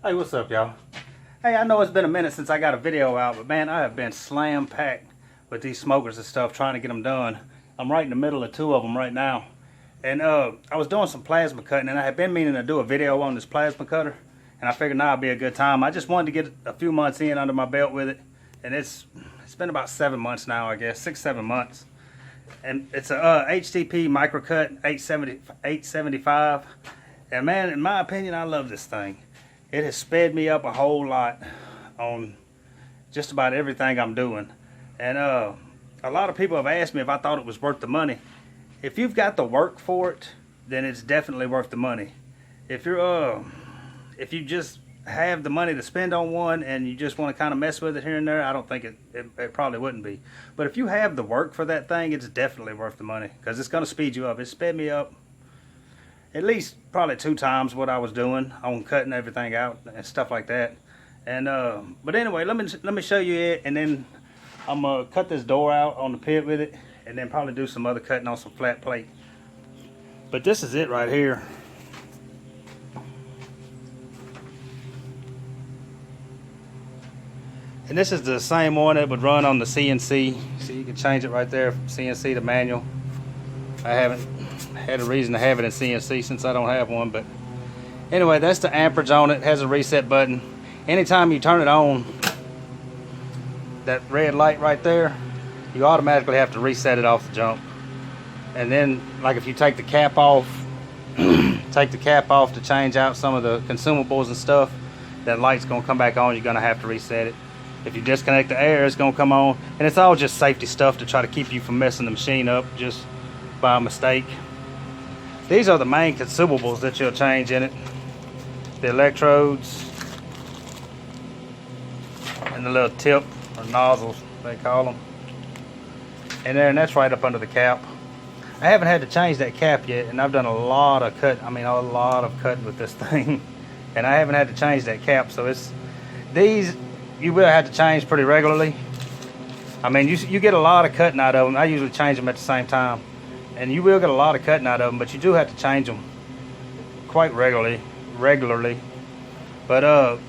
Hey, what's up, y'all? Hey, I know it's been a minute since I got a video out, but man, I have been slam packed with these smokers and stuff trying to get them done. I'm right in the middle of two of them right now. And I was doing some plasma cutting, and I had been meaning to do a video on this plasma cutter, and I figured now would be a good time. I just wanted to get a few months in under my belt with it, and it's been about 7 months now, I guess, 6-7 months. And it's a HTP microcut 875, and man, in my opinion, I love this thing. It has sped me up a whole lot on just about everything I'm doing. And a lot of people have asked me if I thought it was worth the money. If you've got the work for it, then it's definitely worth the money. If you just have the money to spend on one and you just want to kind of mess with it here and there, I don't think it probably wouldn't be. But if you have the work for that thing, it's definitely worth the money, because it's going to speed you up. It sped me up at least probably 2 times what I was doing on cutting everything out and stuff like that. And but anyway, let me show you it, and then I'm gonna cut this door out on the pit with it, and then probably do some other cutting on some flat plate. But this is it right here. And this is the same one that would run on the CNC. So you can change it right there from CNC to manual. I haven't had a reason to have it in CNC since I don't have one, but anyway, that's the amperage on it. It has a reset button. Anytime you turn it on, that red light right there, you automatically have to reset it off the jump. And then, like if you take the cap off, to change out some of the consumables and stuff, that light's gonna come back on. You're gonna have to reset it. If you disconnect the air, it's gonna come on. And it's all just safety stuff to try to keep you from messing the machine up just by mistake. These are the main consumables that you'll change in it. The electrodes and the little tip or nozzles, they call them. And that's right up under the cap. I haven't had to change that cap yet, and I've done a lot of cutting with this thing. And I haven't had to change that cap, so these you will have to change pretty regularly. I mean, you get a lot of cutting out of them. I usually change them at the same time. And you will get a lot of cutting out of them, but you do have to change them quite regularly. But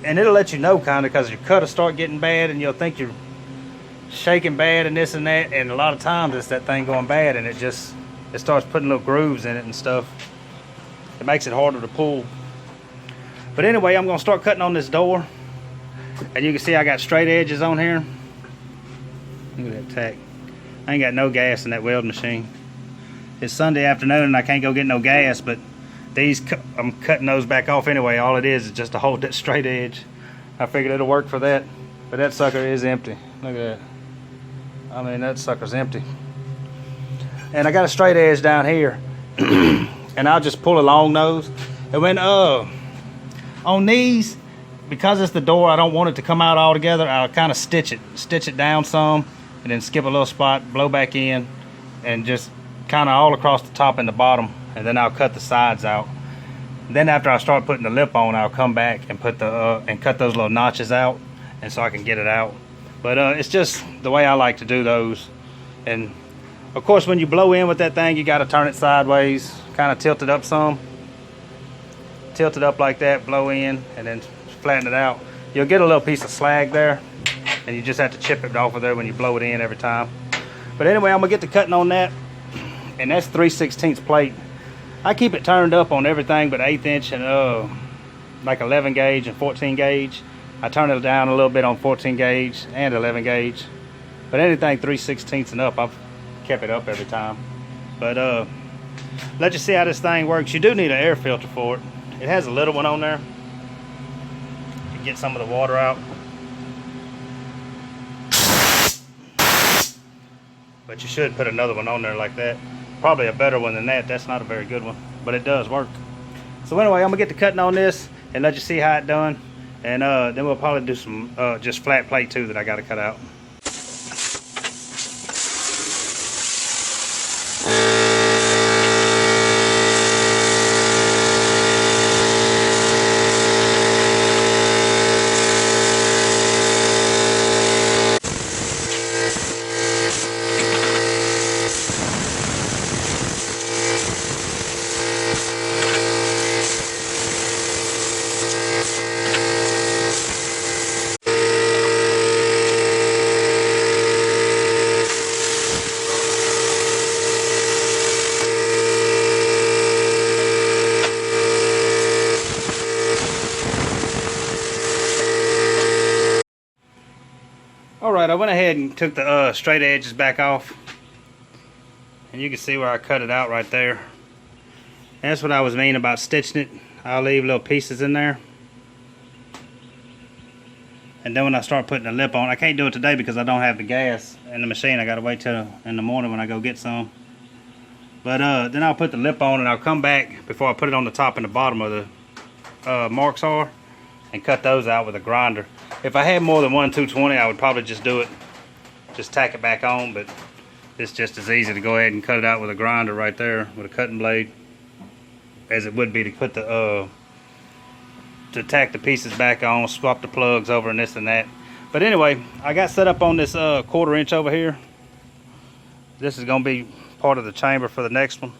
and it'll let you know kind of, because your cut will start getting bad, and you'll think you're shaking bad and this and that, and a lot of times it's that thing going bad, and it starts putting little grooves in it and stuff. It makes it harder to pull. But anyway, I'm gonna start cutting on this door, and you can see I got straight edges on here. Look at that tack. I ain't got no gas in that weld machine. It's Sunday afternoon and I can't go get no gas, but I'm cutting those back off anyway. All it is just to hold that straight edge. I figured it'll work for that, but that sucker is empty. Look at that. I mean, that sucker's empty. And I got a straight edge down here, and I'll just pull a long nose. And when on these, because it's the door, I don't want it to come out all together. I'll kind of stitch it down some, and then skip a little spot, blow back in, and just kind of all across the top and the bottom, and then I'll cut the sides out. Then after I start putting the lip on, I'll come back and put and cut those little notches out, and so I can get it out. But it's just the way I like to do those. And of course, when you blow in with that thing, you got to turn it sideways, kind of tilt it up some, tilt it up like that, blow in, and then flatten it out. You'll get a little piece of slag there, and you just have to chip it off of there when you blow it in every time. But anyway, I'm gonna get to cutting on that. And that's 3/16 plate. I keep it turned up on everything but 1/8 inch and like 11 gauge and 14 gauge. I turn it down a little bit on 14 gauge and 11 gauge. But anything 3/16 and up, I've kept it up every time. But let's just see how this thing works. You do need an air filter for it. It has a little one on there. You get some of the water out. But you should put another one on there like that. Probably a better one than that. That's not a very good one, but it does work. So anyway, I'm gonna get to cutting on this and let you see how it done, and then we'll probably do some just flat plate too that I got to cut out. Alright, I went ahead and took the straight edges back off. And you can see where I cut it out right there. That's what I was meaning about stitching it. I'll leave little pieces in there. And then when I start putting the lip on, I can't do it today because I don't have the gas in the machine. I gotta wait till in the morning when I go get some. But then I'll put the lip on and I'll come back before I put it on the top and the bottom of the marks are and cut those out with a grinder. If I had more than one 220, I would probably just do it, just tack it back on, but it's just as easy to go ahead and cut it out with a grinder right there with a cutting blade as it would be to put the to tack the pieces back on, swap the plugs over and this and that. But anyway, I got set up on this 1/4 inch over here. This is gonna be part of the chamber for the next one.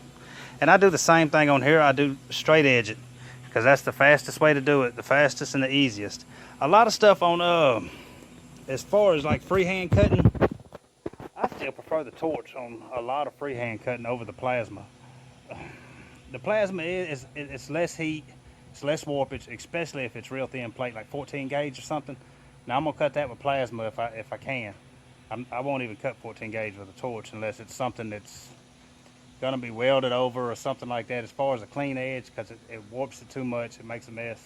And I do the same thing on here. I do straight edge it because that's the fastest way to do it, the fastest and the easiest. A lot of stuff on as far as like freehand cutting, I still prefer the torch on a lot of freehand cutting over the plasma. The plasma it's less heat, it's less warpage, especially if it's real thin plate like 14 gauge or something. Now I'm gonna cut that with plasma if I can. I won't even cut 14 gauge with a torch unless it's something that's gonna be welded over or something like that. As far as a clean edge, because it warps it too much, it makes a mess.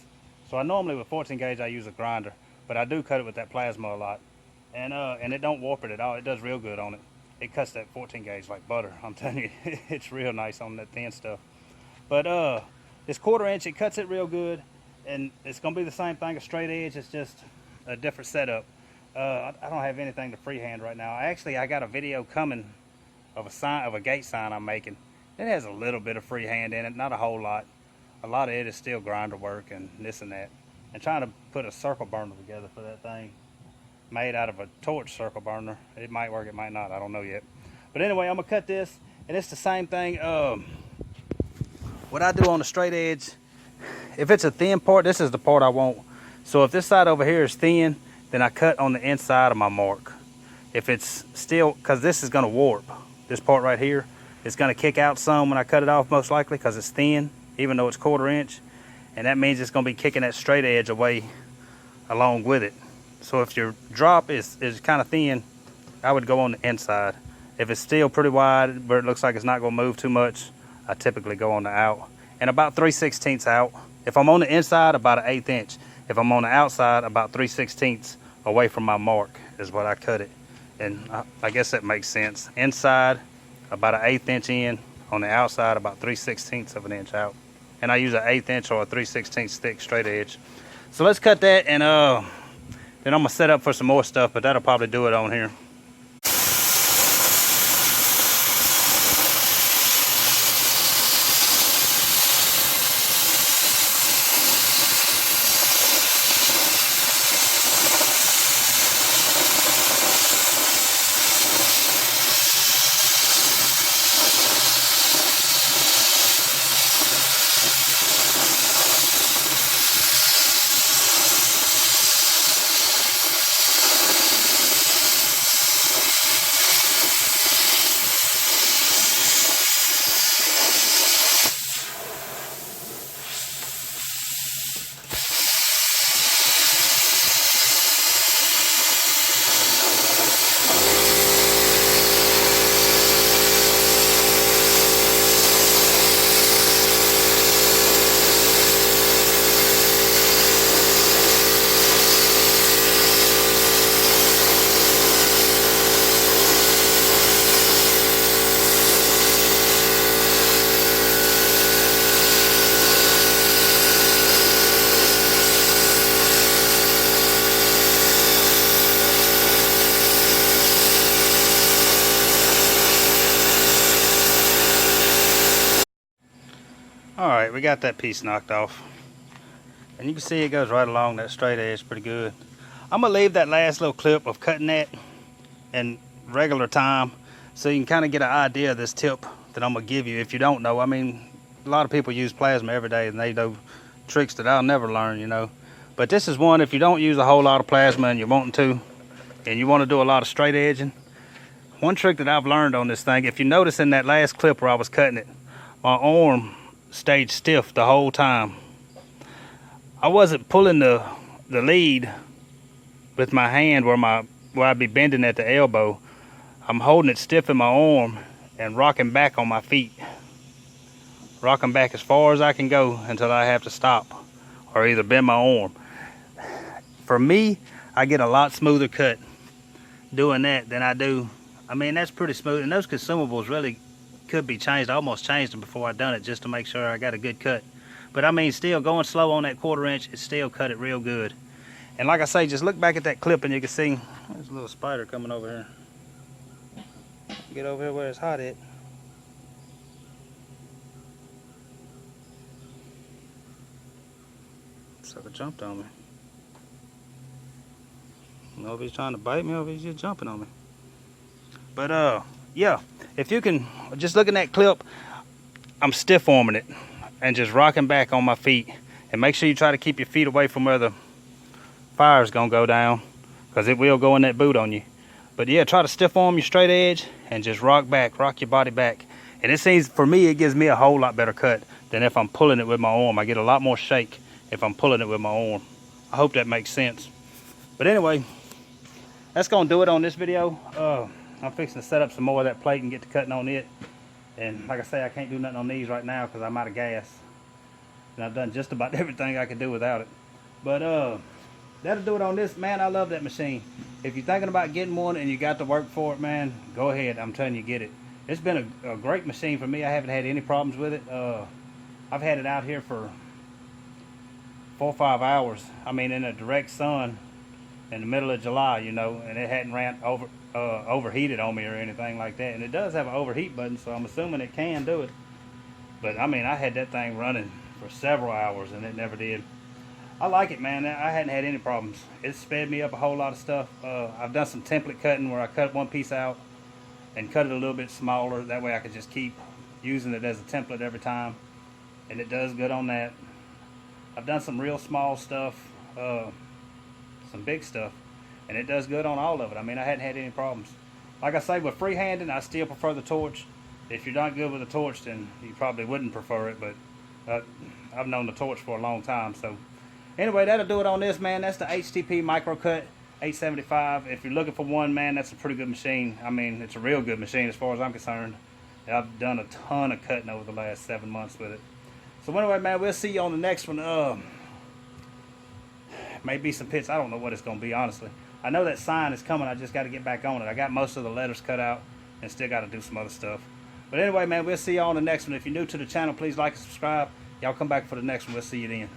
So I normally with 14 gauge I use a grinder, but I do cut it with that plasma a lot, and it don't warp it at all. It does real good on it. It cuts that 14 gauge like butter. I'm telling you, it's real nice on that thin stuff. But this 1/4 inch, it cuts it real good, and it's gonna be the same thing, a straight edge. It's just a different setup. I don't have anything to freehand right now. I got a video coming of a gate sign I'm making. It has a little bit of freehand in it, not a whole lot. A lot of it is still grinder work and this and that. And trying to put a circle burner together for that thing, made out of a torch circle burner. It might work, it might not, I don't know yet. But anyway, I'm gonna cut this, and it's the same thing. What I do on the straight edge, if it's a thin part, this is the part I want. So if this side over here is thin, then I cut on the inside of my mark. If it's still, because this is gonna warp, this part right here, it's gonna kick out some when I cut it off most likely because it's thin, even though it's 1/4 inch. And that means it's gonna be kicking that straight edge away along with it. So if your drop is kind of thin, I would go on the inside. If it's still pretty wide, where it looks like it's not gonna move too much, I typically go on the out. And about 3/16 out. If I'm on the inside, about an 1/8 inch. If I'm on the outside, about 3/16 away from my mark is what I cut it. And I guess that makes sense. Inside, about an 1/8 inch in. On the outside, about 3/16 of an inch out. And I use an 1/8 inch or a 3/16 thick straight edge. So let's cut that, and then I'm gonna set up for some more stuff, but that'll probably do it on here. Alright, we got that piece knocked off. And you can see it goes right along that straight edge pretty good. I'm going to leave that last little clip of cutting that in regular time so you can kind of get an idea of this tip that I'm going to give you if you don't know. I mean, a lot of people use plasma every day and they know tricks that I'll never learn, you know. But this is one, if you don't use a whole lot of plasma and you're wanting to, and you want to do a lot of straight edging, one trick that I've learned on this thing, if you notice in that last clip where I was cutting it, my arm stayed stiff the whole time. I wasn't pulling the lead with my hand where where I'd be bending at the elbow, I'm holding it stiff in my arm and rocking back on my feet. Rocking back as far as I can go until I have to stop or either bend my arm. For me, I get a lot smoother cut doing that than I do. I mean, that's pretty smooth, and those consumables really could be changed. I almost changed them before I done it just to make sure I got a good cut. But I mean, still going slow on that 1/4 inch, it still cut it real good. And like I say, just look back at that clip and you can see there's a little spider coming over here. Get over here where it's hot at. Sucker jumped on me. I don't know if he's trying to bite me or if he's just jumping on me. But yeah, if you can just look at that clip, I'm stiff arming it and just rocking back on my feet. And make sure you try to keep your feet away from where the fire's gonna go down, because it will go in that boot on you. But yeah, try to stiff arm your straight edge and just rock back, rock your body back. And it seems, for me, it gives me a whole lot better cut than if I'm pulling it with my arm. I get a lot more shake if I'm pulling it with my arm. I hope that makes sense. But anyway, that's gonna do it on this video. I'm fixing to set up some more of that plate and get to cutting on it. And like I say, I can't do nothing on these right now because I'm out of gas. And I've done just about everything I could do without it. But that'll do it on this. Man, I love that machine. If you're thinking about getting one and you got to work for it, man, go ahead. I'm telling you, get it. It's been a great machine for me. I haven't had any problems with it. I've had it out here for 4 or 5 hours. I mean, in the direct sun in the middle of July, you know, and it hadn't ran overheated on me or anything like that. And it does have an overheat button, so I'm assuming it can do it. But I mean, I had that thing running for several hours and it never did. I like it, man. I hadn't had any problems. It sped me up a whole lot of stuff. I've done some template cutting where I cut one piece out and cut it a little bit smaller. That way I could just keep using it as a template every time. And it does good on that. I've done some real small stuff, some big stuff, and it does good on all of it. I mean, I hadn't had any problems. Like I say, with freehanding, I still prefer the torch. If you're not good with the torch, then you probably wouldn't prefer it, but I've known the torch for a long time. So anyway, that'll do it on this, man. That's the HTP Micro Cut 875. If you're looking for one, man, that's a pretty good machine. I mean, it's a real good machine as far as I'm concerned. I've done a ton of cutting over the last 7 months with it. So anyway, man, we'll see you on the next one. Maybe some pits. I don't know what it's going to be, honestly. I know that sign is coming. I just got to get back on it. I got most of the letters cut out and still got to do some other stuff. But anyway, man, we'll see you on the next one. If you're new to the channel, please like and subscribe. Y'all come back for the next one. We'll see you then.